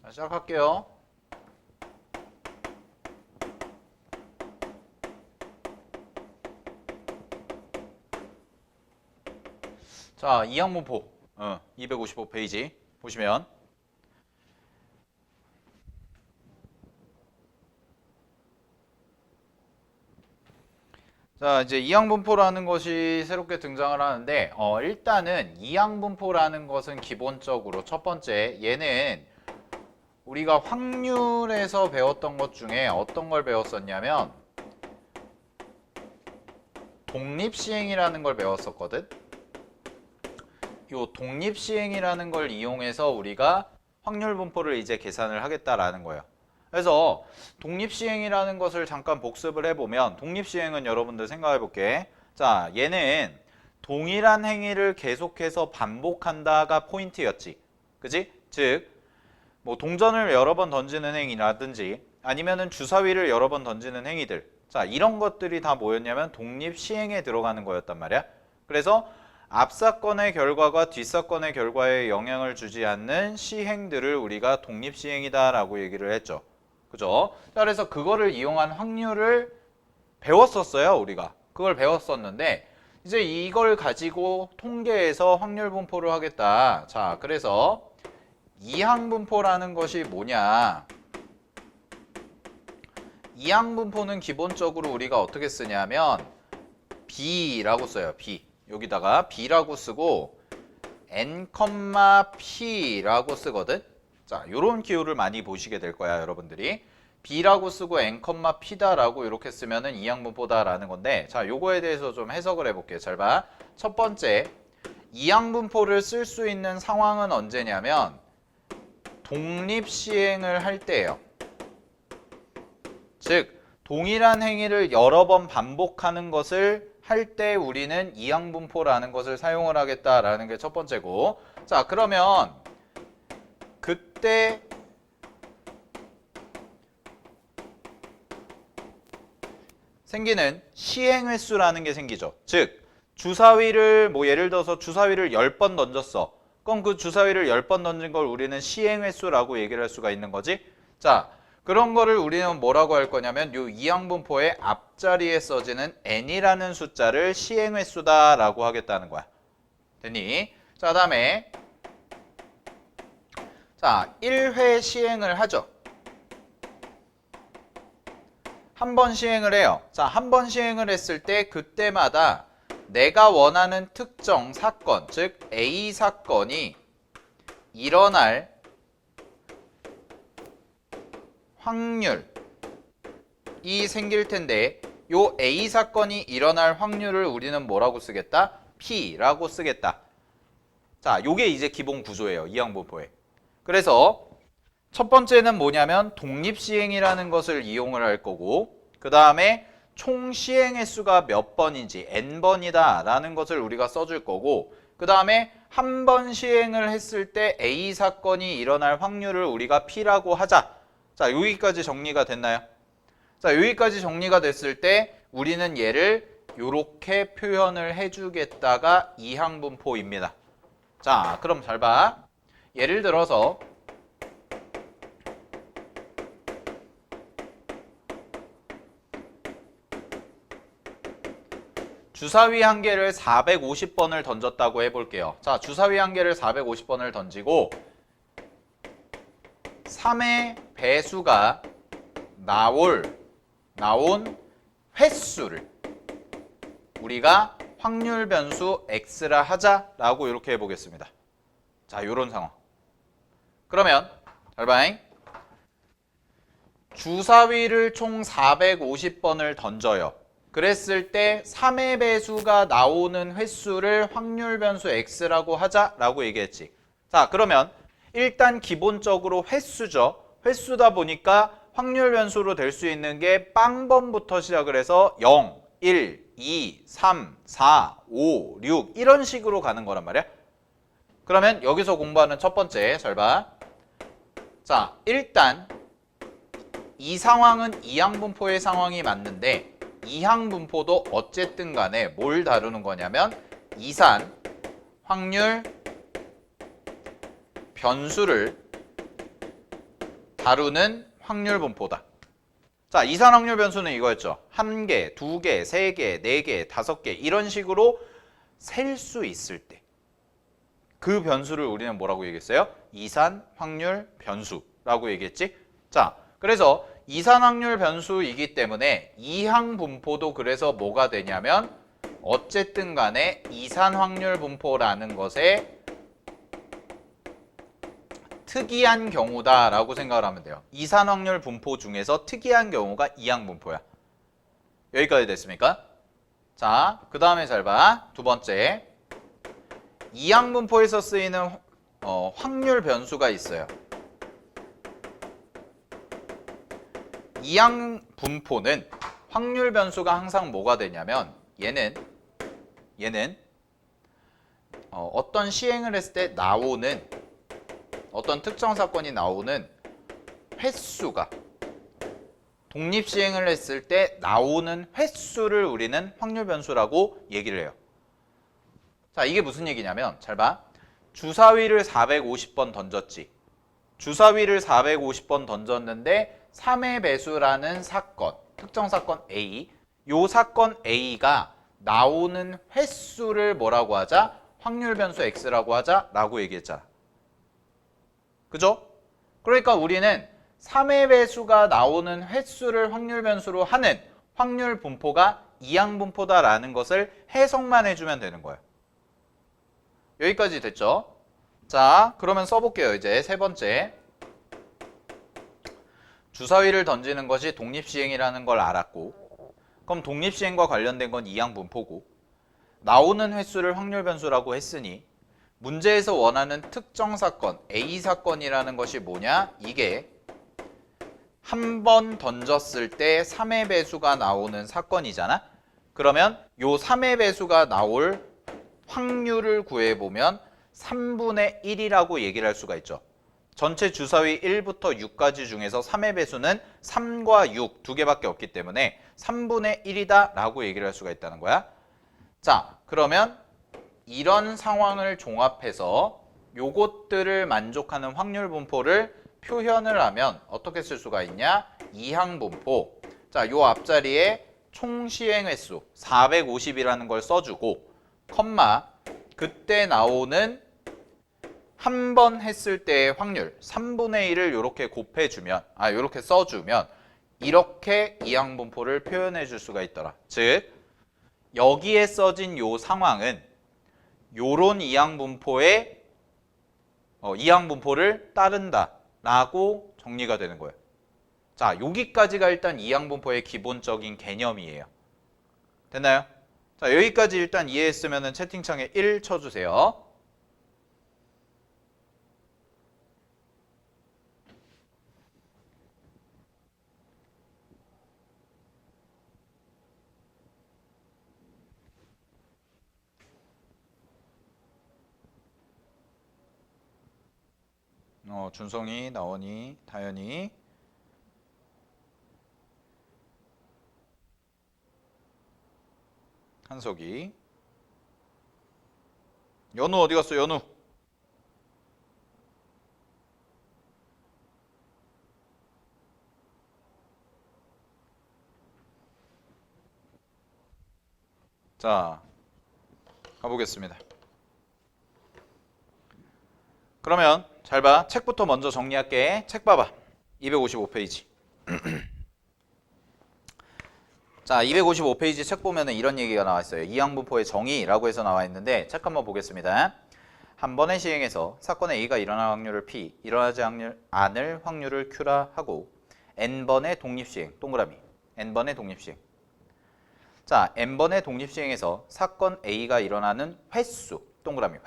자, 시작할게요. 자, 이항분포 255페이지 보시면 자, 이제 이항분포라는 것이 새롭게 등장을 하는데 일단은 이항분포라는 것은 기본적으로 첫 번째 얘는 우리가 확률에서 배웠던 것 중에 어떤 걸 배웠었냐면 독립시행이라는 걸 배웠었거든. 요 독립시행이라는 걸 이용해서 우리가 확률분포를 이제 계산을 하겠다라는 거예요. 그래서 독립시행이라는 것을 잠깐 복습을 해보면 독립시행은 여러분들 생각해 볼게. 자, 얘는 동일한 행위를 계속해서 반복한다가 포인트였지. 그지? 즉, 뭐 동전을 여러 번 던지는 행위라든지 아니면은 주사위를 여러 번 던지는 행위들. 자, 이런 것들이 다 뭐였냐면 독립시행에 들어가는 거였단 말이야. 그래서 앞사건의 결과가 뒷사건의 결과에 영향을 주지 않는 시행들을 우리가 독립시행이다라고 얘기를 했죠. 그죠? 자, 그래서 그거를 이용한 확률을 배웠었어요, 우리가. 그걸 배웠었는데 이제 이걸 가지고 통계에서 확률 분포를 하겠다. 자, 그래서 이항분포라는 것이 뭐냐? 이항분포는 기본적으로 우리가 어떻게 쓰냐면 B라고 써요. B. 여기다가 B라고 쓰고 N, P라고 쓰거든. 자, 요런 기호를 많이 보시게 될 거야, 여러분들이. B라고 쓰고 N, P다라고 이렇게 쓰면은 이항분포다라는 건데, 자, 요거에 대해서 좀 해석을 해볼게요. 잘 봐. 첫 번째, 이항분포를 쓸 수 있는 상황은 언제냐면 독립시행을 할 때예요. 즉, 동일한 행위를 여러 번 반복하는 것을 할 때 우리는 이항분포라는 것을 사용을 하겠다라는 게 첫 번째고, 자, 그러면 그때 생기는 시행 횟수라는 게 생기죠. 즉, 주사위를 뭐 예를 들어서 주사위를 10번 던졌어. 그럼 그 주사위를 10번 던진 걸 우리는 시행 횟수라고 얘기를 할 수가 있는 거지. 자, 그런 거를 우리는 뭐라고 할 거냐면 요 이항분포의 앞자리에 써지는 n이라는 숫자를 시행 횟수다라고 하겠다는 거야. 됐니? 자, 다음에 자, 1회 시행을 하죠. 한 번 시행을 해요. 자, 한 번 시행을 했을 때 그때마다 내가 원하는 특정 사건, 즉 A 사건이 일어날 확률이 생길 텐데 요 A 사건이 일어날 확률을 우리는 뭐라고 쓰겠다? P라고 쓰겠다. 자, 요게 이제 기본 구조예요. 이항분포의. 그래서 첫 번째는 뭐냐면 독립시행이라는 것을 이용을 할 거고, 그 다음에 총 시행 횟수가 몇 번인지 n번이다 라는 것을 우리가 써줄 거고, 그 다음에 한 번 시행을 했을 때 A 사건이 일어날 확률을 우리가 P라고 하자. 자, 여기까지 정리가 됐나요? 자, 여기까지 정리가 됐을 때 우리는 얘를 이렇게 표현을 해주겠다가 이항분포입니다. 자, 그럼 잘 봐. 예를 들어서 주사위 한 개를 450번을 던졌다고 해볼게요. 자, 주사위 한 개를 450번을 던지고 3의 배수가 나온 횟수를 우리가 확률 변수 x라 하자라고 이렇게 해보겠습니다. 자, 이런 상황. 그러면 잘 봐잉. 주사위를 총 450번을 던져요. 그랬을 때 3의 배수가 나오는 횟수를 확률 변수 x라고 하자라고 얘기했지. 자, 그러면 일단 기본적으로 횟수죠. 횟수다 보니까 확률 변수로 될 수 있는 게 빵번부터 시작을 해서 0, 1, 2, 3, 4, 5, 6 이런 식으로 가는 거란 말이야. 그러면 여기서 공부하는 첫 번째, 잘 봐. 자, 일단 이 상황은 이항분포의 상황이 맞는데 이항분포도 어쨌든 간에 뭘 다루는 거냐면 이산, 확률, 변수를 다루는 확률 분포다. 자, 이산 확률 변수는 이거였죠. 1개, 2개, 3개, 4개, 5개 이런 식으로 셀 수 있을 때 그 변수를 우리는 뭐라고 얘기했어요? 이산 확률 변수라고 얘기했지? 자, 그래서 이산 확률 변수이기 때문에 이항 분포도 그래서 뭐가 되냐면 어쨌든 간에 이산 확률 분포라는 것에 특이한 경우다라고 생각을 하면 돼요. 이산 확률 분포 중에서 특이한 경우가 이항 분포야. 여기까지 됐습니까? 자, 그 다음에 잘 봐. 두 번째. 이항 분포에서 쓰이는 확률 변수가 있어요. 이항 분포는 확률 변수가 항상 뭐가 되냐면 얘는 어떤 시행을 했을 때 나오는 어떤 특정 사건이 나오는 횟수가 독립시행을 했을 때 나오는 횟수를 우리는 확률 변수라고 얘기를 해요. 자, 이게 무슨 얘기냐면 잘 봐. 주사위를 450번 던졌지. 주사위를 450번 던졌는데 3의 배수라는 사건, 특정 사건 A, 요 사건 A가 나오는 횟수를 뭐라고 하자? 확률 변수 X라고 하자라고 얘기했잖아. 그죠? 그러니까 우리는 3의 배수가 나오는 횟수를 확률 변수로 하는 확률 분포가 이항 분포다라는 것을 해석만 해주면 되는 거예요. 여기까지 됐죠? 자, 그러면 써볼게요. 이제 세 번째. 주사위를 던지는 것이 독립시행이라는 걸 알았고, 그럼 독립시행과 관련된 건 이항 분포고, 나오는 횟수를 확률 변수라고 했으니 문제에서 원하는 특정 사건, A 사건이라는 것이 뭐냐? 이게 한 번 던졌을 때 3의 배수가 나오는 사건이잖아? 그러면 요 3의 배수가 나올 확률을 구해보면 3분의 1이라고 얘기를 할 수가 있죠. 전체 주사위 1부터 6까지 중에서 3의 배수는 3과 6 두 개밖에 없기 때문에 3분의 1이다 라고 얘기를 할 수가 있다는 거야. 자, 그러면 이런 상황을 종합해서 요것들을 만족하는 확률 분포를 표현을 하면 어떻게 쓸 수가 있냐? 이항 분포. 자, 요 앞자리에 총 시행 횟수 450이라는 걸 써주고 컴마 그때 나오는 한 번 했을 때의 확률 3분의 1을 이렇게 곱해주면 이렇게 써주면 이렇게 이항 분포를 표현해 줄 수가 있더라. 즉 여기에 써진 요 상황은 요런 이항 분포의 이항 분포를 따른다 라고 정리가 되는 거예요. 자, 여기까지가 일단 이항 분포의 기본적인 개념이에요. 됐나요? 자, 여기까지 일단 이해했으면 채팅창에 1 쳐주세요. 준성이, 나원이, 다현이. 한석이. 연우 어디 갔어? 연우. 자, 가보겠습니다. 그러면 잘 봐. 책부터 먼저 정리할게. 책 봐봐. 255페이지. 자, 255페이지 책 보면은 이런 얘기가 나와 있어요. 이항 분포의 정의라고 해서 나와 있는데 책 한번 보겠습니다. 한 번의 시행에서 사건의 A가 일어날 확률을 P, 일어나지 않을 확률을 Q라 하고 N번의 독립시행, 동그라미, N번의 독립시행. 자, N번의 독립시행에서 사건 A가 일어나는 횟수, 동그라미,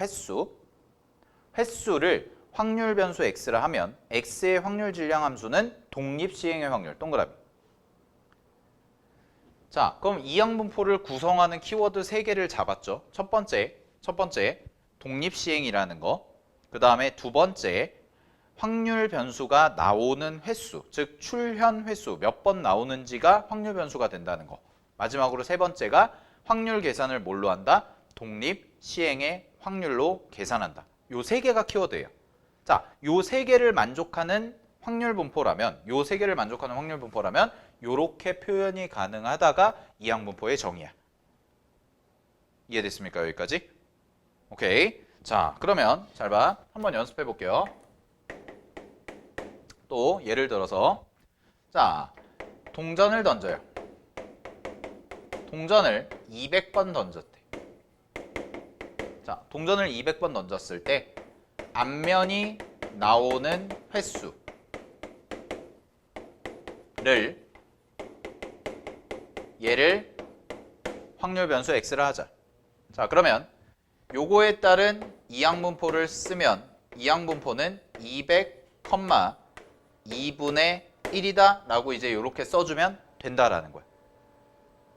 횟수를 확률 변수 X라 하면 X의 확률 질량 함수는 독립시행의 확률, 동그라미. 자, 그럼 이항 분포를 구성하는 키워드 3개를 잡았죠. 첫 번째 독립시행이라는 거. 그 다음에 두 번째 확률 변수가 나오는 횟수, 즉 출현 횟수 몇 번 나오는지가 확률 변수가 된다는 거. 마지막으로 세 번째가 확률 계산을 뭘로 한다? 독립시행의 확률로 계산한다. 요 3개가 키워드예요. 자, 요 3개를 만족하는 확률 분포라면, 요 세 개를 만족하는 확률 분포라면 요렇게 표현이 가능하다가 이항분포의 정의야. 이해됐습니까? 여기까지? 오케이. 자, 그러면 잘 봐. 한번 연습해 볼게요. 또 예를 들어서 자, 동전을 던져요. 동전을 200번 던졌대. 자, 동전을 200번 던졌을 때 앞면이 나오는 횟수를 얘를 확률 변수 x라 하자. 자, 그러면 요거에 따른 이항분포를 쓰면 이항분포는 200, 2분의 1이다 라고 이제 이렇게 써주면 된다라는 거야.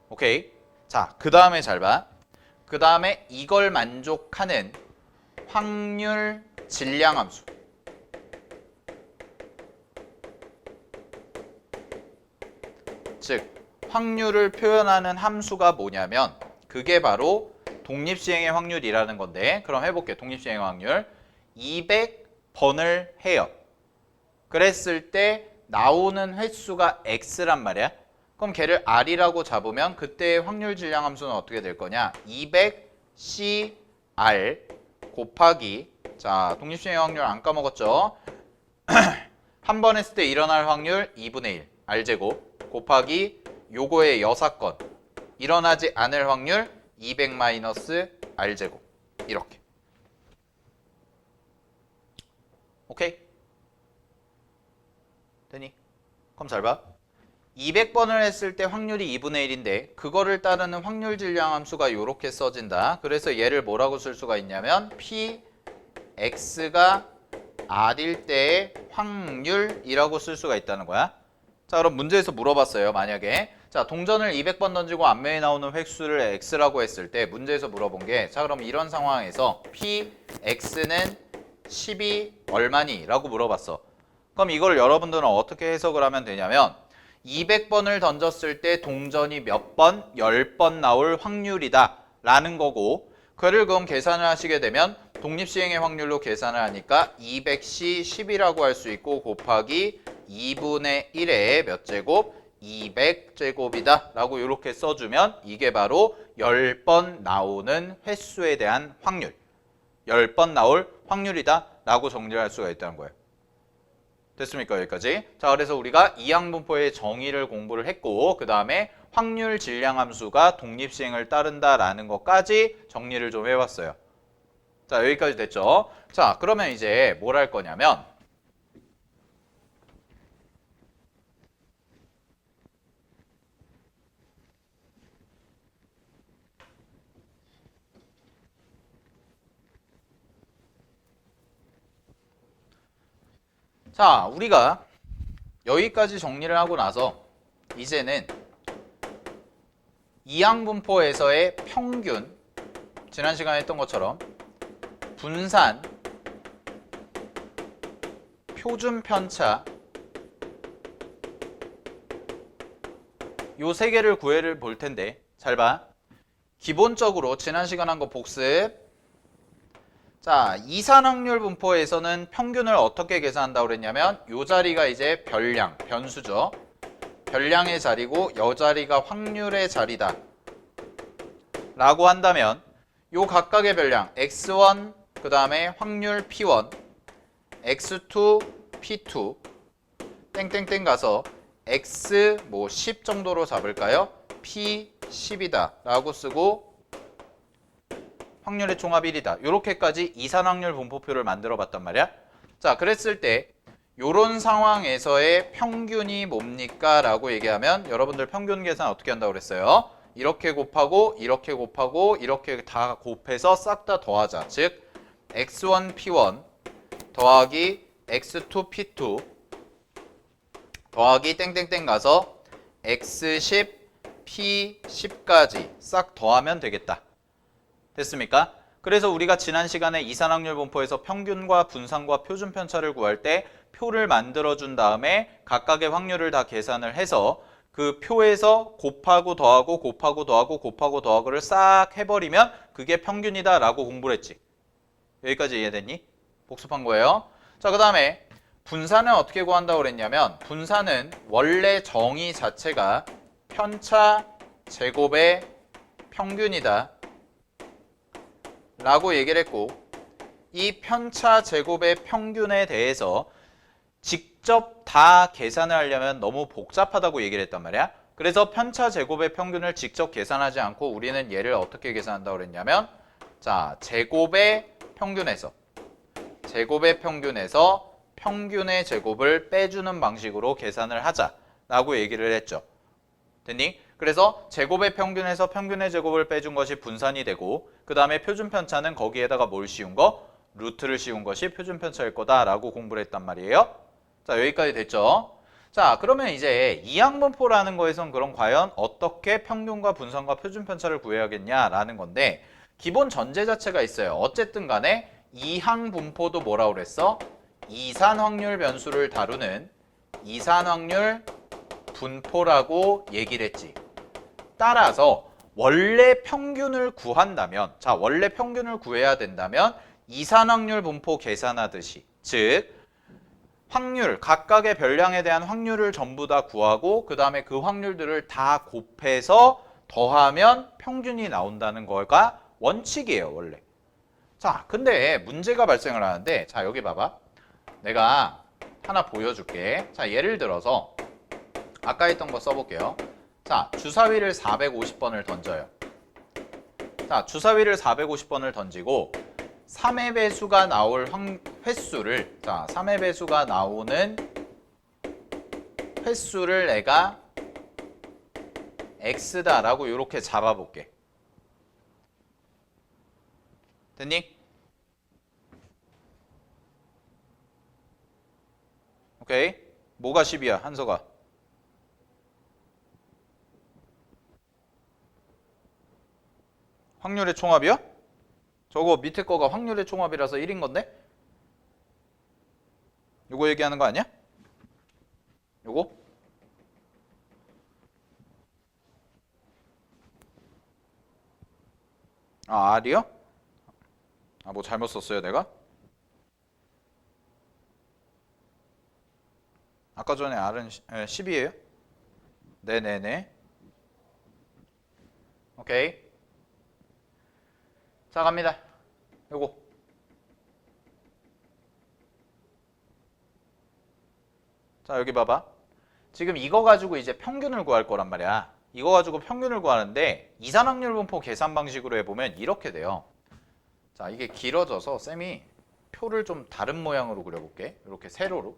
오케이. 자, 그 다음에 잘 봐. 그 다음에 이걸 만족하는 확률 질량함수. 즉 확률을 표현하는 함수가 뭐냐면 그게 바로 독립시행의 확률이라는 건데, 그럼 해볼게. 독립시행의 확률 200번을 해요. 그랬을 때 나오는 횟수가 x란 말이야. 그럼 걔를 r이라고 잡으면 그때의 확률 질량 함수는 어떻게 될 거냐? 200cr 곱하기, 자, 독립시행의 확률 안 까먹었죠? 한 번 했을 때 일어날 확률 2분의 1 r제곱 곱하기 요거의 6건 일어나지 않을 확률 200 마이너스 r제곱. 이렇게. 오케이? 되니? 그럼 잘 봐. 200번을 했을 때 확률이 2분의 1인데 그거를 따르는 확률 질량 함수가 이렇게 써진다. 그래서 얘를 뭐라고 쓸 수가 있냐면 px가 r일 때의 확률이라고 쓸 수가 있다는 거야. 자, 그럼 문제에서 물어봤어요. 만약에 자, 동전을 200번 던지고 앞면에 나오는 획수를 x라고 했을 때 문제에서 물어본 게, 자, 그럼 이런 상황에서 px는 10이 얼마니? 라고 물어봤어. 그럼 이걸 여러분들은 어떻게 해석을 하면 되냐면 200번을 던졌을 때 동전이 몇 번? 10번 나올 확률이다 라는 거고, 그를 그럼 계산을 하시게 되면 독립시행의 확률로 계산을 하니까 200c 10이라고 할 수 있고 곱하기 2분의 1의 몇 제곱? 200제곱이다 라고 이렇게 써주면 이게 바로 10번 나오는 횟수에 대한 확률, 10번 나올 확률이다 라고 정리를 할 수가 있다는 거예요. 됐습니까? 여기까지. 자, 그래서 우리가 이항분포의 정의를 공부를 했고 그 다음에 확률 질량 함수가 독립시행을 따른다라는 것까지 정리를 좀 해봤어요. 자, 여기까지 됐죠? 자, 그러면 이제 뭘 할 거냐면 자, 우리가 여기까지 정리를 하고 나서 이제는 이항분포에서의 평균, 지난 시간에 했던 것처럼 분산, 표준 편차 요 세 개를 구해를 볼 텐데 잘 봐. 기본적으로 지난 시간 한 거 복습. 자, 이산확률 분포에서는 평균을 어떻게 계산한다고 그랬냐면 요 자리가 이제 별량, 변수죠. 별량의 자리고 요 자리가 확률의 자리다 라고 한다면 요 각각의 별량 x1 그 다음에 확률 p1 x2 p2 땡땡땡 가서 x 뭐 10 정도로 잡을까요? p 10이다 라고 쓰고 확률의 종합 1이다. 요렇게까지 이산확률 분포표를 만들어 봤단 말이야. 자, 그랬을 때 요런 상황에서의 평균이 뭡니까? 라고 얘기하면 여러분들 평균 계산 어떻게 한다고 그랬어요? 이렇게 곱하고 이렇게 곱하고 이렇게 다 곱해서 싹 다 더하자. 즉 x1 p1 더하기 x2 p2 더하기 땡땡땡 가서 x10 p10까지 싹 더하면 되겠다. 됐습니까? 그래서 우리가 지난 시간에 이산확률 분포에서 평균과 분산과 표준 편차를 구할 때 표를 만들어준 다음에 각각의 확률을 다 계산을 해서 그 표에서 곱하고 더하고 곱하고 더하고 곱하고 더하고를 싹 해버리면 그게 평균이다 라고 공부를 했지. 여기까지 이해됐니? 복습한 거예요. 자, 그 다음에 분산은 어떻게 구한다고 그랬냐면 분산은 원래 정의 자체가 편차 제곱의 평균이다 라고 얘기를 했고 이 편차 제곱의 평균에 대해서 직접 다 계산을 하려면 너무 복잡하다고 얘기를 했단 말이야. 그래서 편차 제곱의 평균을 직접 계산하지 않고 우리는 얘를 어떻게 계산한다고 그랬냐면 자, 제곱의 평균에서 평균의 제곱을 빼주는 방식으로 계산을 하자라고 얘기를 했죠. 됐니? 그래서 제곱의 평균에서 평균의 제곱을 빼준 것이 분산이 되고 그 다음에 표준 편차는 거기에다가 뭘 씌운 거? 루트를 씌운 것이 표준 편차일 거다라고 공부를 했단 말이에요. 자, 여기까지 됐죠? 자, 그러면 이제 이항분포라는 거에선 그럼 과연 어떻게 평균과 분산과 표준 편차를 구해야겠냐라는 건데 기본 전제 자체가 있어요. 어쨌든 간에 이항분포도 뭐라고 그랬어? 이산확률 변수를 다루는 이산확률 분포라고 얘기를 했지. 따라서 원래 평균을 구한다면 자, 원래 평균을 구해야 된다면 이산확률 분포 계산하듯이 즉 확률, 각각의 별량에 대한 확률을 전부 다 구하고 그 다음에 그 확률들을 다 곱해서 더하면 평균이 나온다는 거가 원칙이에요, 원래. 자, 근데 문제가 발생을 하는데 자, 여기 봐봐. 내가 하나 보여줄게. 자, 예를 들어서 아까 했던 거 써볼게요. 자, 주사위를 450번을 던져요. 자, 주사위를 450번을 던지고 3의 배수가 나올 횟수를 자, 3의 배수가 나오는 횟수를 내가 x다라고 이렇게 잡아볼게. 됐니? 오케이. 뭐가 10이야, 한서가? 확률의 총합이야? 저거 밑에 거가 확률의 총합이라서 1인 건데? 요거 얘기하는 거 아니야? 요거? 아, R이요? 아, 뭐 잘못 썼어요, 내가? 아까 전에 R은 10이에요? 네네네. 오케이. 자, 갑니다. 요거. 자, 여기 봐봐. 지금 이거 가지고 이제 평균을 구할 거란 말이야. 이거 가지고 평균을 구하는데 이산확률 분포 계산 방식으로 해보면 이렇게 돼요. 자, 이게 길어져서 쌤이 표를 좀 다른 모양으로 그려볼게. 이렇게 세로로.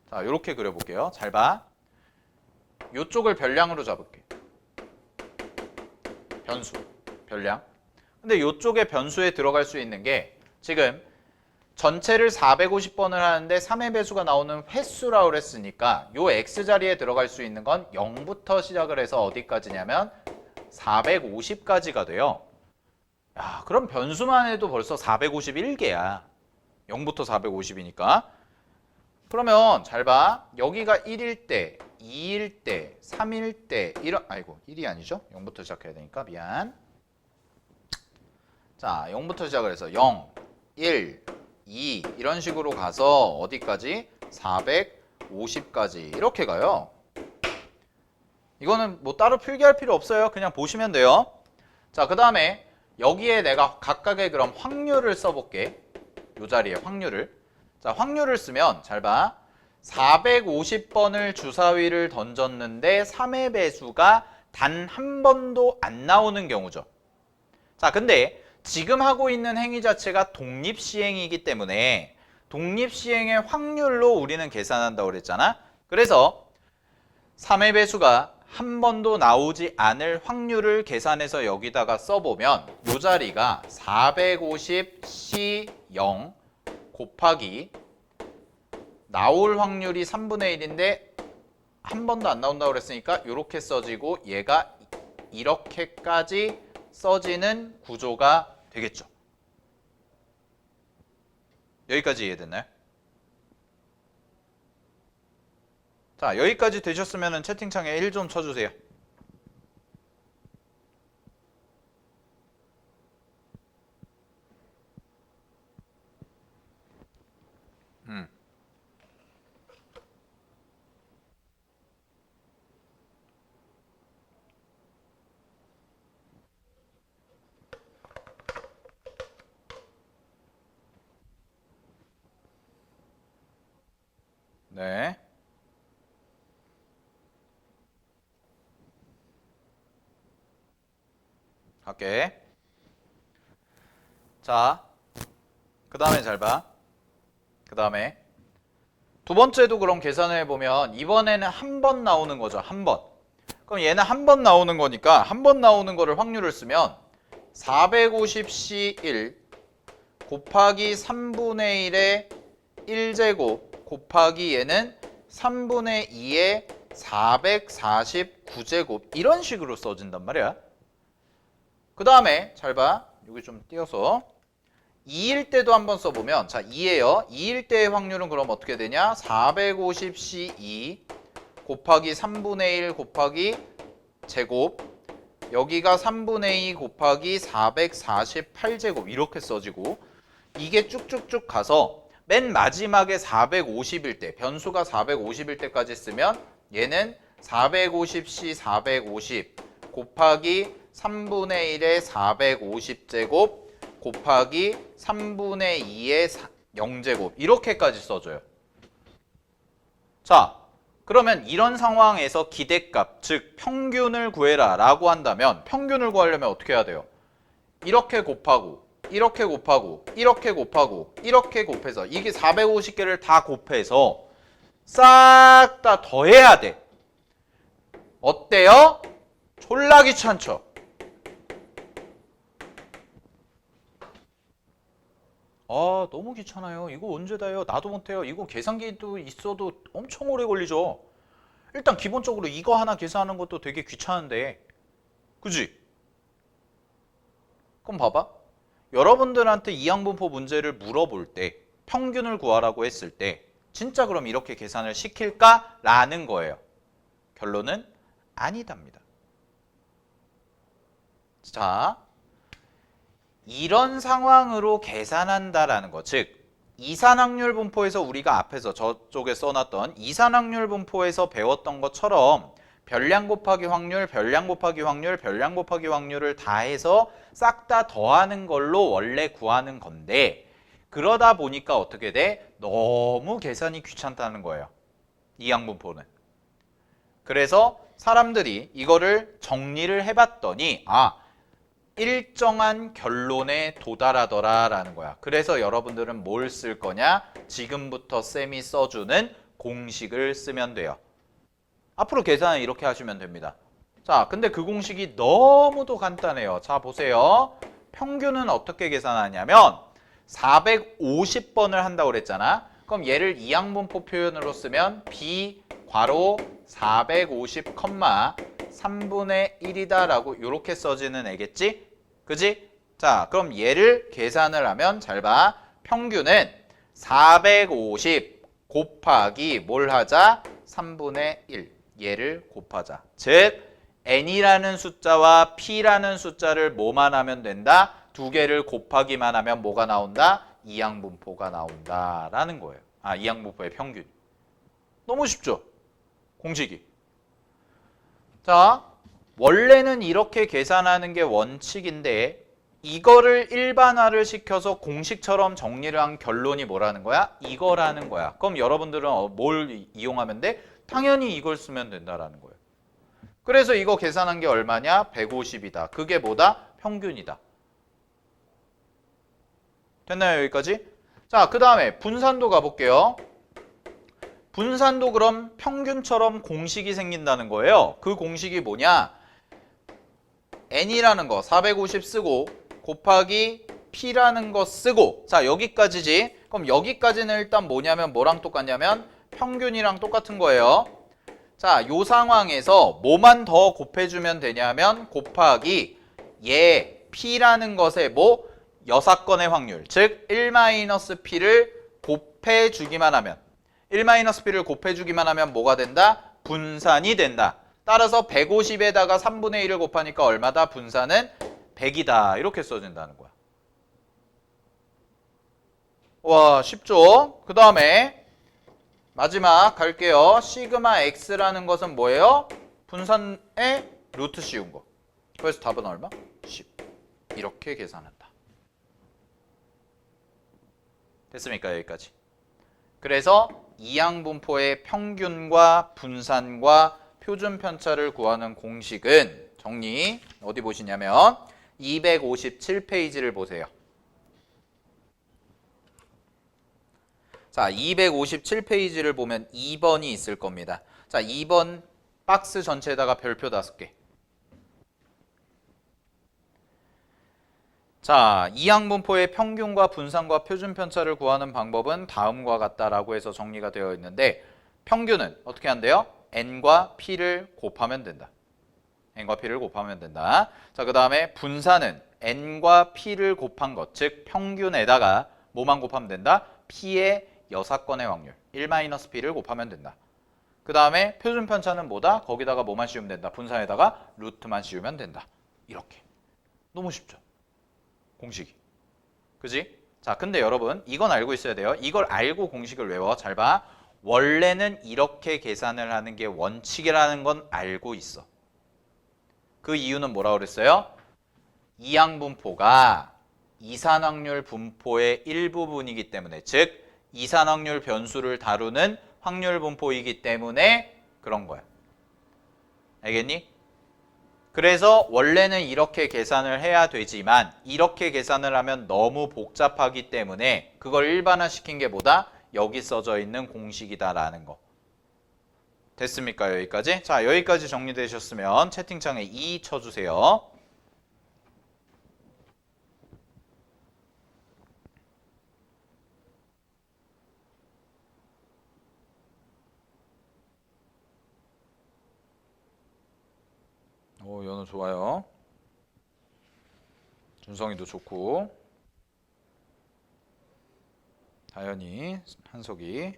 자, 이렇게 그려볼게요. 잘 봐. 이쪽을 별량으로 잡을게. 변수, 별량. 근데 이쪽에 변수에 들어갈 수 있는 게 지금 전체를 450번을 하는데 3의 배수가 나오는 횟수라고 그랬으니까 요 x자리에 들어갈 수 있는 건 0부터 시작을 해서 어디까지냐면 450까지가 돼요. 야, 그럼 변수만 해도 벌써 451개야. 0부터 450이니까. 그러면 잘 봐. 여기가 1일 때, 2일 때, 3일 때 이런 아이고 1이 아니죠? 0부터 시작해야 되니까 미안. 자, 0부터 시작을 해서 0, 1, 2 이런 식으로 가서 어디까지? 450까지 이렇게 가요. 이거는 뭐 따로 필기할 필요 없어요. 그냥 보시면 돼요. 자, 그 다음에 여기에 내가 각각의 그럼 확률을 써볼게. 이 자리에 확률을. 자, 확률을 쓰면 잘 봐. 450번을 주사위를 던졌는데 3의 배수가 단 한 번도 안 나오는 경우죠. 자, 근데 지금 하고 있는 행위 자체가 독립시행이기 때문에 독립시행의 확률로 우리는 계산한다고 그랬잖아. 그래서 3의 배수가 한 번도 나오지 않을 확률을 계산해서 여기다가 써보면 이 자리가 450C0 곱하기 나올 확률이 3분의 1인데 한 번도 안 나온다고 그랬으니까 이렇게 써지고 얘가 이렇게까지 써지는 구조가 되겠죠. 여기까지 이해됐나요? 자, 여기까지 되셨으면 채팅창에 1 좀 쳐주세요. 네. 할게. 자, 그 다음에 잘 봐. 그 다음에 두 번째도 그럼 계산을 해보면 이번에는 한 번 나오는 거죠. 한 번. 그럼 얘는 한 번 나오는 거니까 한 번 나오는 거를 확률을 쓰면 450C1 곱하기 3분의 1의 1제곱 곱하기 얘는 3분의 2의 449제곱 이런 식으로 써진단 말이야. 그 다음에 잘 봐. 여기 좀 띄어서 2일 때도 한번 써보면 자 2예요. 2일 때의 확률은 그럼 어떻게 되냐? 450C2 곱하기 3분의 1 곱하기 제곱 여기가 3분의 2 곱하기 448제곱 이렇게 써지고 이게 쭉쭉쭉 가서 맨 마지막에 450일 때 변수가 450일 때까지 쓰면 얘는 450C 450 곱하기 3분의 1의 450제곱 곱하기 3분의 2의 0제곱 이렇게까지 써줘요. 자, 그러면 이런 상황에서 기대값, 즉 평균을 구해라 라고 한다면 평균을 구하려면 어떻게 해야 돼요? 이렇게 곱하고 이렇게 곱하고 이렇게 곱하고 이렇게 곱해서 이게 450개를 다 곱해서 싹 다 더해야 돼. 어때요? 졸라 귀찮죠? 아, 너무 귀찮아요. 이거 언제 다 해요? 나도 못해요. 이거 계산기도 있어도 엄청 오래 걸리죠. 일단 기본적으로 이거 하나 계산하는 것도 되게 귀찮은데 그지? 그럼 봐봐. 여러분들한테 이항분포 문제를 물어볼 때 평균을 구하라고 했을 때 진짜 그럼 이렇게 계산을 시킬까? 라는 거예요. 결론은 아니답니다. 자, 이런 상황으로 계산한다라는 거, 즉 이산확률 분포에서 우리가 앞에서 저쪽에 써놨던 이산확률 분포에서 배웠던 것처럼 별량 곱하기 확률, 별량 곱하기 확률, 별량 곱하기 확률을 다 해서 싹 다 더하는 걸로 원래 구하는 건데 그러다 보니까 어떻게 돼? 너무 계산이 귀찮다는 거예요. 이항분포는. 그래서 사람들이 이거를 정리를 해봤더니 일정한 결론에 도달하더라라는 거야. 그래서 여러분들은 뭘 쓸 거냐? 지금부터 쌤이 써주는 공식을 쓰면 돼요. 앞으로 계산은 이렇게 하시면 됩니다. 자, 근데 그 공식이 너무도 간단해요. 자, 보세요. 평균은 어떻게 계산하냐면 450번을 한다고 그랬잖아. 그럼 얘를 이항분포 표현으로 쓰면 b 괄호 450, 3분의 1이다 라고 이렇게 써지는 애겠지? 그지? 자, 그럼 얘를 계산을 하면 잘 봐. 평균은 450 곱하기 뭘 하자? 3분의 1. 얘를 곱하자. 즉 n이라는 숫자와 p라는 숫자를 뭐만 하면 된다? 두 개를 곱하기만 하면 뭐가 나온다? 이항분포가 나온다 라는 거예요. 이항분포의 평균. 너무 쉽죠? 공식이. 자, 원래는 이렇게 계산하는 게 원칙인데 이거를 일반화를 시켜서 공식처럼 정리를 한 결론이 뭐라는 거야? 이거라는 거야. 그럼 여러분들은 뭘 이용하면 돼? 당연히 이걸 쓰면 된다라는 거예요. 그래서 이거 계산한 게 얼마냐? 150이다. 그게 뭐다? 평균이다. 됐나요? 여기까지? 자, 그 다음에 분산도 가볼게요. 분산도 그럼 평균처럼 공식이 생긴다는 거예요. 그 공식이 뭐냐? n이라는 거 450 쓰고 곱하기 p라는 거 쓰고 자 여기까지지. 그럼 여기까지는 일단 뭐냐면 뭐랑 똑같냐면 평균이랑 똑같은 거예요. 자, 요 상황에서 뭐만 더 곱해주면 되냐면 곱하기 얘 p라는 것에 뭐 6건의 확률 즉 1-p를 곱해주기만 하면 1-p를 곱해주기만 하면 뭐가 된다? 분산이 된다. 따라서 150에다가 3분의 1을 곱하니까 얼마다? 분산은 100이다. 이렇게 써진다는 거야. 와, 쉽죠? 그 다음에 마지막 갈게요. 시그마 x라는 것은 뭐예요? 분산의 루트 씌운 거. 그래서 답은 얼마? 10. 이렇게 계산한다. 됐습니까? 여기까지. 그래서 이항분포의 평균과 분산과 표준 편차를 구하는 공식은 정리 어디 보시냐면 257페이지를 보세요. 자, 257페이지를 보면 2번이 있을 겁니다. 자, 2번 박스 전체에다가 별표 5개. 자, 이항분포의 평균과 분산과 표준 편차를 구하는 방법은 다음과 같다라고 해서 정리가 되어 있는데 평균은 어떻게 한대요? n과 p를 곱하면 된다. n과 p를 곱하면 된다. 자, 그 다음에 분산은 n과 p를 곱한 것, 즉 평균에다가 뭐만 곱하면 된다? p의 여사건의 확률, 1-p를 곱하면 된다. 그 다음에 표준 편차는 뭐다? 거기다가 뭐만 씌우면 된다? 분산에다가 루트만 씌우면 된다. 이렇게. 너무 쉽죠? 공식이. 그지? 자, 근데 여러분 이건 알고 있어야 돼요. 이걸 알고 공식을 외워. 잘 봐. 원래는 이렇게 계산을 하는 게 원칙이라는 건 알고 있어. 그 이유는 뭐라고 그랬어요? 이항분포가 이산확률 분포의 일부분이기 때문에, 즉 이산확률 변수를 다루는 확률 분포이기 때문에 그런 거야. 알겠니? 그래서 원래는 이렇게 계산을 해야 되지만 이렇게 계산을 하면 너무 복잡하기 때문에 그걸 일반화시킨 게 뭐다? 여기 써져 있는 공식이다라는 거. 됐습니까? 여기까지? 자, 여기까지 정리되셨으면 채팅창에 2 쳐주세요. 오, 연우 좋아요. 준성이도 좋고. 다현이, 한석이,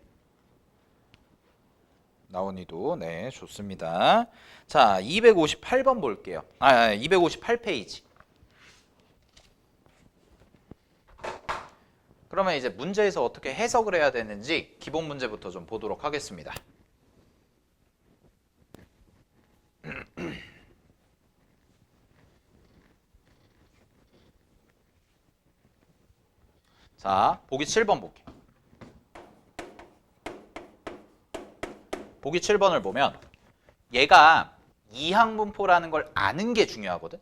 나온이도 네, 좋습니다. 자, 258번 볼게요. 258페이지. 그러면 이제 문제에서 어떻게 해석을 해야 되는지 기본 문제부터 좀 보도록 하겠습니다. 자, 보기 7번 볼게요. 보기 7번을 보면 얘가 이항분포라는 걸 아는 게 중요하거든.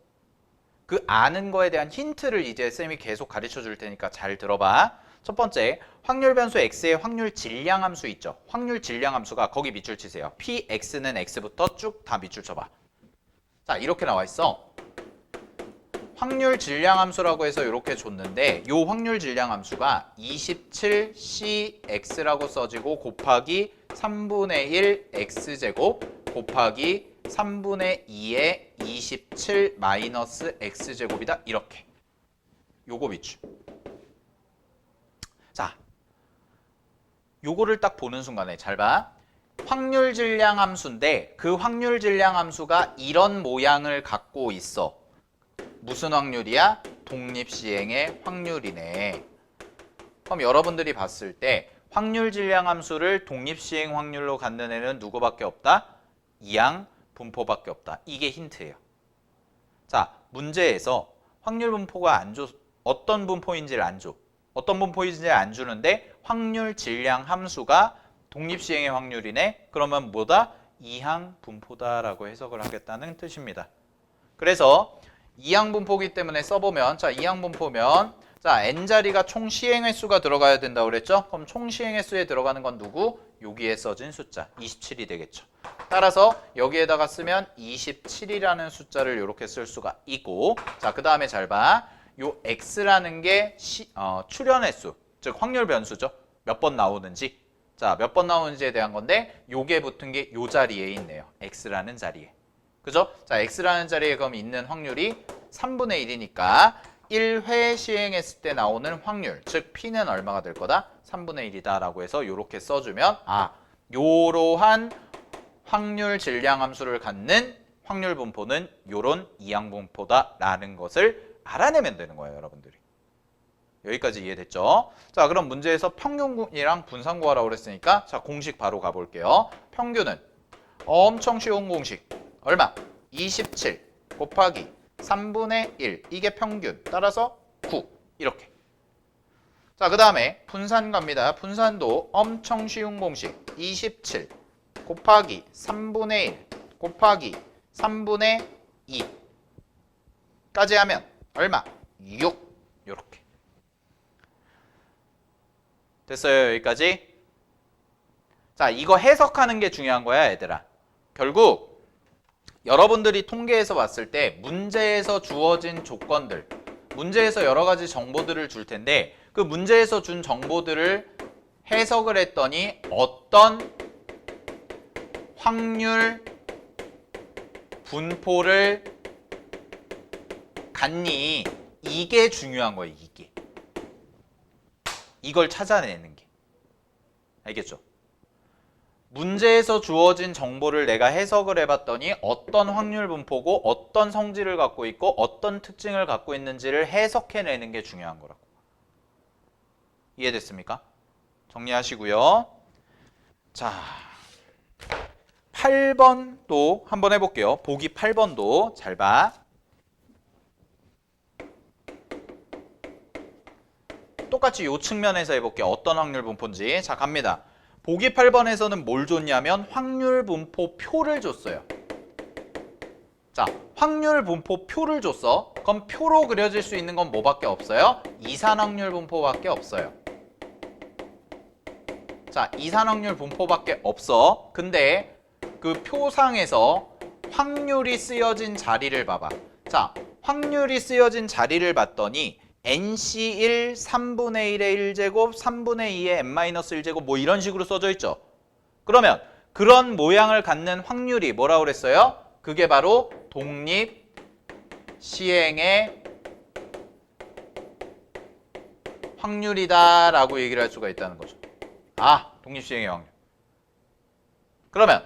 그 아는 거에 대한 힌트를 이제 쌤이 계속 가르쳐 줄 테니까 잘 들어봐. 첫 번째, 확률 변수 x의 확률 질량 함수 있죠. 확률 질량 함수가 거기 밑줄 치세요. px는 x부터 쭉 다 밑줄 쳐봐. 자, 이렇게 나와 있어. 확률 질량 함수라고 해서 이렇게 줬는데 요 확률 질량 함수가 27cx라고 써지고 곱하기 3분의 1 x제곱 곱하기 3분의 2의 27 마이너스 x제곱이다. 이렇게. 요거 밑줄. 자, 요거를 딱 보는 순간에 잘 봐. 확률 질량 함수인데 그 확률 질량 함수가 이런 모양을 갖고 있어. 무슨 확률이야? 독립시행의 확률이네. 그럼 여러분들이 봤을 때 확률 질량 함수를 독립시행 확률로 갖는 애는 누구밖에 없다? 이항분포밖에 없다. 이게 힌트예요. 자, 문제에서 확률 분포가 안 줘. 어떤 분포인지를 안 줘. 어떤 분포인지를 안 주는데 확률 질량 함수가 독립시행의 확률이네. 그러면 뭐다? 이항분포다라고 해석을 하겠다는 뜻입니다. 그래서 이항분포기 때문에 써보면, 자, 이항분포면 자, n자리가 총 시행 횟수가 들어가야 된다고 그랬죠? 그럼 총 시행 횟수에 들어가는 건 누구? 여기에 써진 숫자 27이 되겠죠. 따라서 여기에다가 쓰면 27이라는 숫자를 이렇게 쓸 수가 있고, 자, 그 다음에 잘 봐. 요 x라는 게 출현 횟수, 즉 확률 변수죠. 몇 번 나오는지. 자, 몇 번 나오는지에 대한 건데 요게 붙은 게 요 자리에 있네요. x라는 자리에. 그죠? 자, x라는 자리에 그럼 있는 확률이 3분의 1이니까 1회 시행했을 때 나오는 확률, 즉 p는 얼마가 될 거다? 3분의 1이다 라고 해서 이렇게 써주면 요러한 확률 질량 함수를 갖는 확률 분포는 요런 이항분포다 라는 것을 알아내면 되는 거예요, 여러분들이. 여기까지 이해됐죠? 자, 그럼 문제에서 평균이랑 분산 구하라고 그랬으니까 자, 공식 바로 가볼게요. 평균은 엄청 쉬운 공식. 얼마? 27 곱하기 3분의 1. 이게 평균. 따라서 9. 이렇게. 자, 그 다음에 분산 갑니다. 분산도 엄청 쉬운 공식 27 곱하기 3분의 1 곱하기 3분의 2까지 하면 얼마? 6 요렇게 됐어요. 여기까지. 자, 이거 해석하는 게 중요한 거야 얘들아. 결국 여러분들이 통계에서 봤을 때 문제에서 주어진 조건들, 문제에서 여러 가지 정보들을 줄 텐데 그 문제에서 준 정보들을 해석을 했더니 어떤 확률 분포를 갖니? 이게 중요한 거예요. 이걸 찾아내는 게. 알겠죠? 문제에서 주어진 정보를 내가 해석을 해봤더니 어떤 확률 분포고 어떤 성질을 갖고 있고 어떤 특징을 갖고 있는지를 해석해내는 게 중요한 거라고. 이해됐습니까? 정리하시고요. 자, 8번도 한번 해볼게요. 보기 8번도 잘 봐. 똑같이 이 측면에서 해볼게요. 어떤 확률 분포인지. 자, 갑니다. 보기 8번에서는 뭘 줬냐면 확률 분포 표를 줬어요. 자, 확률 분포 표를 줬어. 그럼 표로 그려질 수 있는 건 뭐밖에 없어요? 이산확률 분포밖에 없어요. 자, 이산확률 분포밖에 없어. 근데 그 표상에서 확률이 쓰여진 자리를 봐봐. 자, 확률이 쓰여진 자리를 봤더니 NC1 3분의 1의 1제곱 3분의 2의 n-1제곱 뭐 이런 식으로 써져 있죠. 그러면 그런 모양을 갖는 확률이 뭐라고 그랬어요? 그게 바로 독립 시행의 확률이다 라고 얘기를 할 수가 있다는 거죠. 아, 독립 시행의 확률. 그러면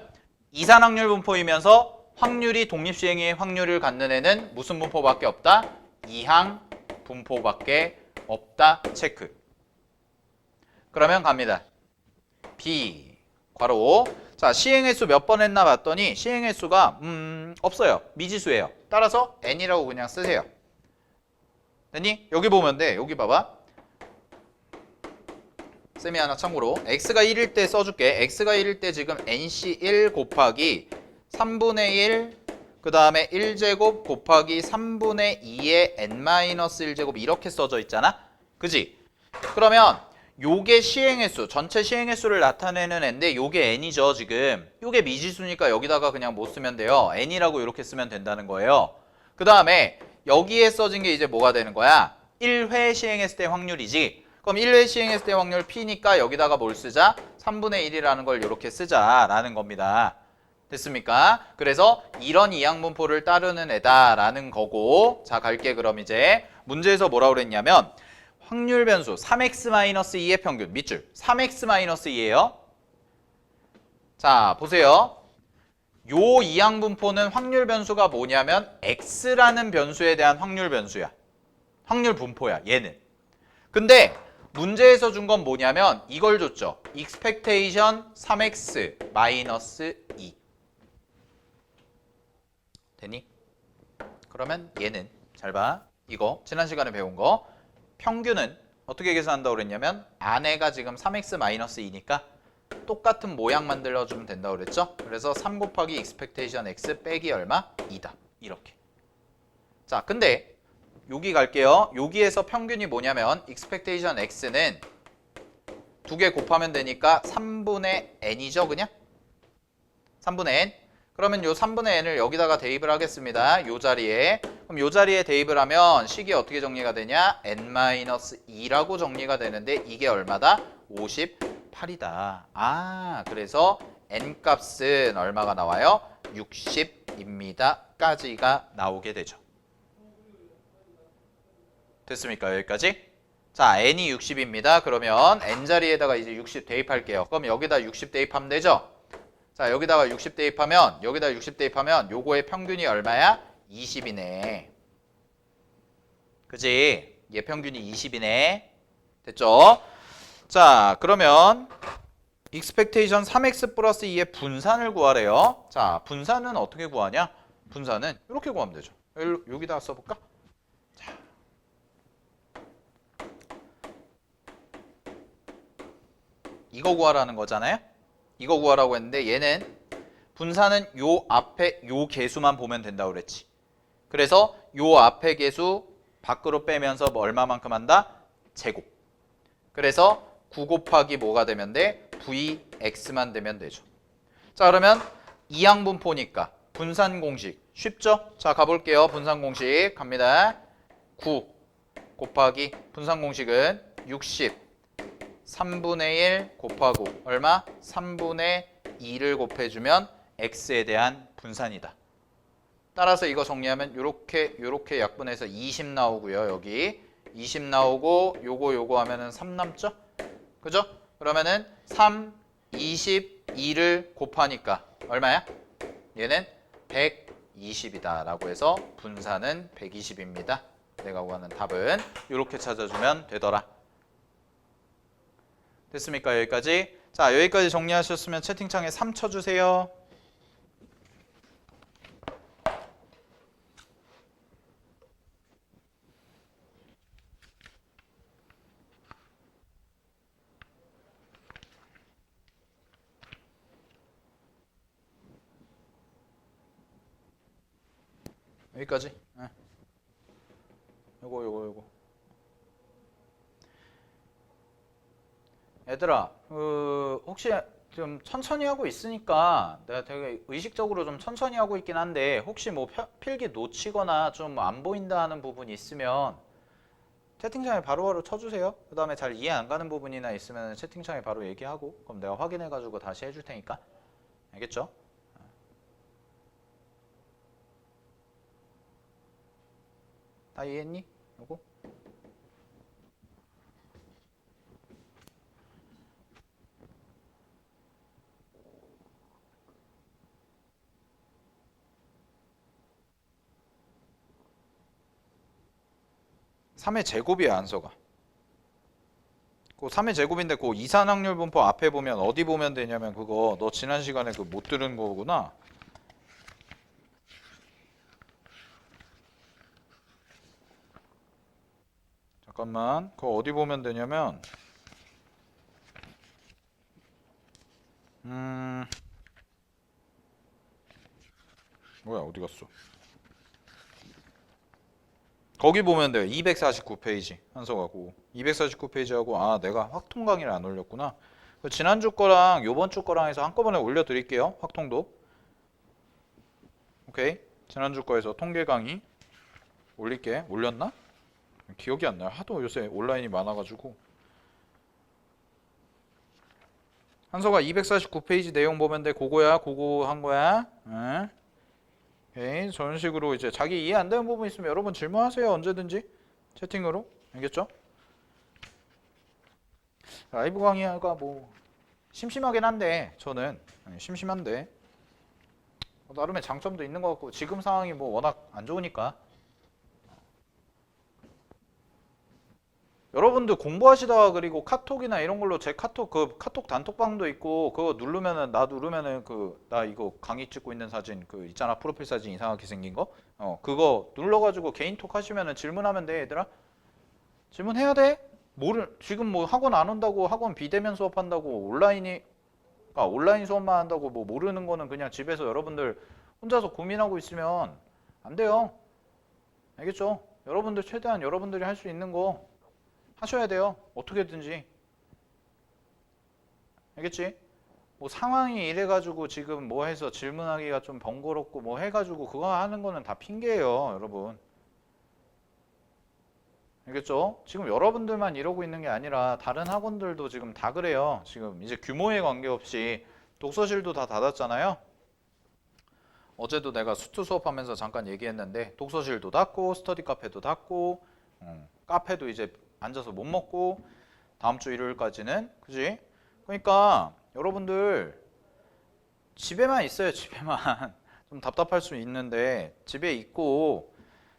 이산확률 분포이면서 확률이 독립 시행의 확률을 갖는 애는 무슨 분포밖에 없다? 이항 분포밖에 없다 체크. 그러면 갑니다. B 괄호. 자, 시행횟수 몇 번 했나 봤더니 시행횟수가 없어요. 미지수예요. 따라서 n이라고 그냥 쓰세요. 됐니? 여기 보면 돼. 여기 봐봐. 쌤이 하나 참고로 x가 1일 때 써줄게. x가 1일 때 지금 nc1 곱하기 3분의 1 그 다음에 1제곱 곱하기 3분의 2의 n-1제곱 이렇게 써져 있잖아? 그지? 그러면 요게 시행횟수, 전체 시행횟수를 나타내는 애인데 요게 n이죠 지금. 요게 미지수니까 여기다가 그냥 못 쓰면 돼요. n이라고 이렇게 쓰면 된다는 거예요. 그 다음에 여기에 써진 게 이제 뭐가 되는 거야? 1회 시행했을 때 확률이지. 그럼 1회 시행했을 때 확률 p니까 여기다가 뭘 쓰자? 3분의 1이라는 걸 이렇게 쓰자라는 겁니다. 됐습니까? 그래서 이런 이항분포를 따르는 애다라는 거고. 자, 갈게. 그럼 이제 문제에서 뭐라고 그랬냐면 확률 변수 3x-2의 평균 밑줄 3x-2예요. 자, 보세요. 요 이항분포는 확률 변수가 뭐냐면 x라는 변수에 대한 확률 변수야. 확률 분포야 얘는. 근데 문제에서 준 건 뭐냐면 이걸 줬죠. expectation 3x-2 되니? 그러면 얘는 잘 봐. 이거 지난 시간에 배운 거 평균은 어떻게 계산한다고 그랬냐면 안에가 지금 3x-2니까 똑같은 모양 만들어주면 된다고 그랬죠? 그래서 3 곱하기 expectation x 빼기 얼마? 2다. 이렇게. 자, 근데 여기 갈게요. 여기에서 평균이 뭐냐면 expectation x는 두 개 곱하면 되니까 3분의 n이죠 그냥? 3분의 n. 그러면 요 3분의 n을 여기다가 대입을 하겠습니다. 요 자리에. 그럼 요 자리에 대입을 하면 식이 어떻게 정리가 되냐? n-2라고 정리가 되는데 이게 얼마다? 58이다. 아, 그래서 n 값은 얼마가 나와요? 60입니다. 까지가 나오게 되죠. 됐습니까? 여기까지? 자, n이 60입니다. 그러면 n 자리에다가 이제 60 대입할게요. 그럼 여기다 60 대입하면 되죠? 자, 여기다가 60 대입하면 여기다 60 대입하면 요거의 평균이 얼마야? 20이네. 그지? 얘 평균이 20이네. 됐죠? 자, 그러면 expectation 3x 플러스 2의 분산을 구하래요. 자, 분산은 어떻게 구하냐? 분산은 이렇게 구하면 되죠. 여기다가 써볼까? 자. 이거 구하라는 거잖아요. 이거 구하라고 했는데 얘는 분산은 요 앞에 요 개수만 보면 된다고 그랬지. 그래서 요 앞에 개수 밖으로 빼면서 뭐 얼마만큼 한다? 제곱. 그래서 9 곱하기 뭐가 되면 돼? Vx만 되면 되죠. 자, 그러면 이항분포니까 분산 공식 쉽죠? 자, 가볼게요. 분산 공식 갑니다. 9 곱하기 분산 공식은 60 3분의 1 곱하고 얼마? 3분의 2를 곱해주면 x에 대한 분산이다. 따라서 이거 정리하면 요렇게 약분해서 20 나오고요. 여기 20 나오고 요거 하면은 3 남죠? 그죠? 그러면은 3, 22를 곱하니까 얼마야? 얘는 120이다 라고 해서 분산은 120입니다. 내가 구하는 답은 이렇게 찾아주면 되더라. 됐습니까? 여기까지? 자, 여기까지 정리하셨으면 채팅창에 3 쳐주세요. 여기까지. 네. 요거. 얘들아, 혹시 좀 천천히 하고 있으니까 내가 되게 의식적으로 좀 천천히 하고 있긴 한데 혹시 뭐 필기 놓치거나 좀 안 보인다 하는 부분이 있으면 채팅창에 바로바로 쳐주세요. 그 다음에 잘 이해 안 가는 부분이나 있으면 채팅창에 바로 얘기하고 그럼 내가 확인해가지고 다시 해줄 테니까. 알겠죠? 다 이해했니? 요거? (3의) 제곱이야 안서가. 그 3의 제곱인데 그 이산확률 분포 앞에 보면 어디 보면 되냐면 그거 너 지난 시간에 그 못 들은 거구나. 잠깐만, 그거 어디 보면 되냐면 뭐야 어디 갔어? 거기 보면 돼요. 249페이지 한서가고 249페이지하고 아 내가 확통 강의를 안 올렸구나. 지난주 거랑 요번 주 거랑 해서 한꺼번에 올려드릴게요. 확통도. 오케이. 지난주 거에서 통계 강의 올릴게. 올렸나? 기억이 안 나요. 하도 요새 온라인이 많아가지고. 한서가 249페이지 내용 보면 돼. 그거야. 그거 한 거야. 응? 오케이. 저런 식으로 이제 자기 이해 안 되는 부분 있으면 여러분 질문하세요. 언제든지. 채팅으로. 알겠죠? 라이브 강의가 뭐 심심하긴 한데 저는 심심한데 나름의 장점도 있는 것 같고 지금 상황이 뭐 워낙 안 좋으니까 여러분들 공부하시다가 그리고 카톡이나 이런 걸로 제 카톡 그 카톡 단톡방도 있고 그거 누르면은 나 누르면은 그 나 이거 강의 찍고 있는 사진 그 있잖아 프로필 사진 이상하게 생긴 거 그거 눌러가지고 개인톡 하시면은 질문하면 돼 얘들아. 질문해야 돼. 지금 뭐 학원 안 온다고 학원 비대면 수업한다고 온라인 수업만 한다고 뭐 모르는 거는 그냥 집에서 여러분들 혼자서 고민하고 있으면 안 돼요. 알겠죠? 여러분들 최대한 여러분들이 할 수 있는 거 하셔야 돼요. 어떻게든지. 알겠지? 뭐 상황이 이래가지고 지금 뭐 해서 질문하기가 좀 번거롭고 뭐 해가지고 그거 하는 거는 다 핑계예요, 여러분. 알겠죠? 지금 여러분들만 이러고 있는 게 아니라 다른 학원들도 지금 다 그래요. 지금 이제 규모에 관계없이 독서실도 다 닫았잖아요. 어제도 내가 수트 수업하면서 잠깐 얘기했는데 독서실도 닫고 스터디 카페도 닫고 카페도 이제 앉아서 못 먹고 다음 주 일요일까지는 그지? 그러니까 여러분들 집에만 있어요. 집에만 좀 답답할 수 있는데 집에 있고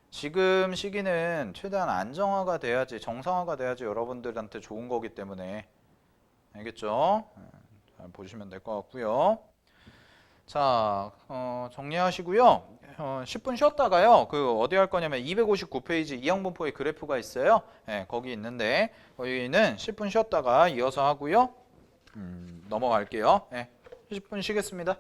지금 시기는 최대한 안정화가 돼야지 정상화가 돼야지 여러분들한테 좋은 거기 때문에 알겠죠? 잘 보시면 될 것 같고요. 자 정리하시고요. 10분 쉬었다가요. 그 어디 할 거냐면 259페이지 이항분포의 그래프가 있어요. 네, 거기 있는데 거기는 10분 쉬었다가 이어서 하고요. 넘어갈게요. 네, 10분 쉬겠습니다.